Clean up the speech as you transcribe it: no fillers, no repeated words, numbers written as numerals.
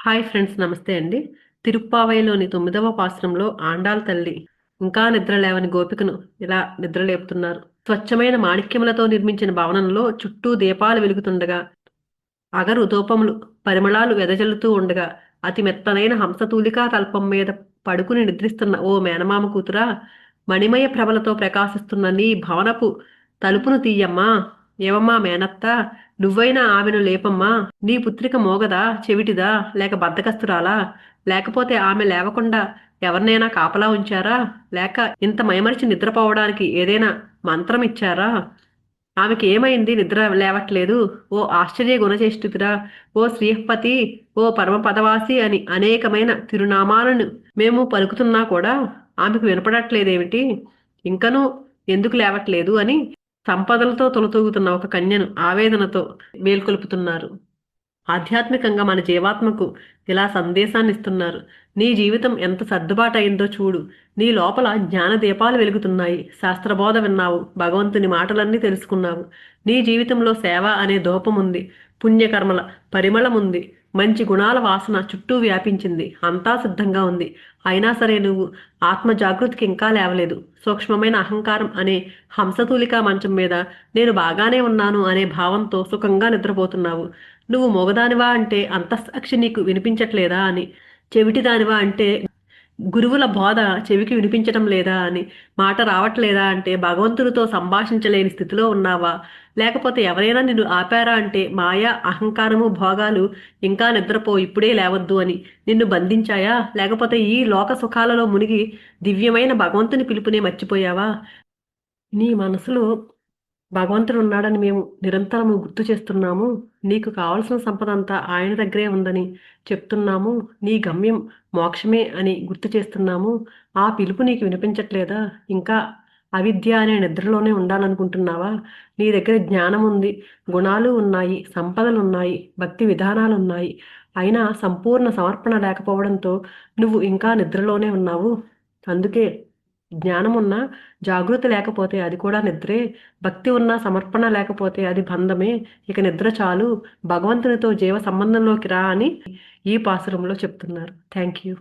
Hi friends, నమస్తే అండి. తిరుప్పావైలోని 9వ పాశ్రంలో ఆండాళ్ తల్లి ఇంకా నిద్రలేవని గోపికను ఇలా నిద్రలేపుతున్నారు. స్వచ్ఛమైన మాణిక్యములతో నిర్మించిన భవనంలో చుట్టూ దీపాలు వెలుగుతుండగా, అగరు ధూపములు పరిమళాలు వెదజల్లుతూ ఉండగా, అతి మెత్తనైన హంసతూలికా తల్పం మీద పడుకుని నిద్రిస్తున్న ఓ మేనమామ కూతురా, మణిమయ ప్రభలతో ప్రకాశిస్తున్న నీ భవనపు తలుపును తీయమ్మా. ఏవమ్మా మేనత్త, నువ్వైనా ఆమెను లేపమ్మా. నీ పుత్రిక మోగదా, చెవిటిదా, లేక బద్ధకస్తురాలా? లేకపోతే ఆమె లేవకుండా ఎవరినైనా కాపలా ఉంచారా? లేక ఇంత మైమరిచి నిద్రపోవడానికి ఏదైనా మంత్రం ఇచ్చారా? ఆమెకి ఏమైంది నిద్ర లేవట్లేదు? ఓ ఆశ్చర్య గుణచేష్టితురా, ఓ శ్రీపతి, ఓ పరమపదవాసి అని అనేకమైన తిరునామాలను మేము పలుకుతున్నా కూడా ఆమెకు వినపడట్లేదేమిటి? ఇంకనూ ఎందుకు లేవట్లేదు అని సంపదలతో తొలతూగుతున్న ఒక కన్యను ఆవేదనతో మేల్కొల్పుతున్నారు. ఆధ్యాత్మికంగా మన జీవాత్మకు ఇలా సందేశాన్ని ఇస్తున్నారు. నీ జీవితం ఎంత సర్దుబాటు అయిందో చూడు. నీ లోపల జ్ఞాన దీపాలు వెలుగుతున్నాయి. శాస్త్రబోధ విన్నావు, భగవంతుని మాటలన్నీ తెలుసుకున్నావు. నీ జీవితంలో సేవ అనే ధూపం ఉంది, పుణ్యకర్మల పరిమళం ఉంది, మంచి గుణాల వాసన చుట్టూ వ్యాపించింది. అంతా సిద్ధంగా ఉంది. అయినా సరే నువ్వు ఆత్మ జాగృతికి ఇంకా లేవలేదు. సూక్ష్మమైన అహంకారం అనే హంసతూలికా మంచం మీద నేను బాగానే ఉన్నాను అనే భావంతో సుఖంగా నిద్రపోతున్నావు. నువ్వు మొగదానివా అంటే అంతఃసాక్షి నీకు వినిపించట్లేదా అని, చెవిటిదానివా అంటే గురువుల బోధ చెవికి వినిపించటం లేదా అని, మాట రావట్లేదా అంటే భగవంతుడితో సంభాషించలేని స్థితిలో ఉన్నావా? లేకపోతే ఎవరైనా నిన్ను ఆపారా అంటే మాయా అహంకారము భోగాలు ఇంకా నిద్రపో, ఇప్పుడే లేవద్దు అని నిన్ను బంధించాయా? లేకపోతే ఈ లోక సుఖాలలో మునిగి దివ్యమైన భగవంతుని పిలుపునే మర్చిపోయావా? నీ మనసులో భగవంతుడు ఉన్నాడని మేము నిరంతరము గుర్తు చేస్తున్నాము. నీకు కావలసిన సంపద అంతా ఆయన దగ్గరే ఉందని చెప్తున్నాము. నీ గమ్యం మోక్షమే అని గుర్తు చేస్తున్నాము. ఆ పిలుపు నీకు వినిపించట్లేదా? ఇంకా అవిద్య అనే నిద్రలోనే ఉండాలనుకుంటున్నావా? నీ దగ్గర జ్ఞానం ఉంది, గుణాలు ఉన్నాయి, సంపదలున్నాయి, భక్తి విధానాలున్నాయి. అయినా సంపూర్ణ సమర్పణ లేకపోవడంతో నువ్వు ఇంకా నిద్రలోనే ఉన్నావు. అందుకే జ్ఞానమున్నా జాగృతి లేకపోతే అది కూడా నిద్రే. భక్తి ఉన్నా సమర్పణ లేకపోతే అది బంధమే. ఇక నిద్ర చాలు, భగవంతునితో జీవ సంబంధంలోకి రా అని ఈ పాసురంలో చెప్తున్నారు. Thank you.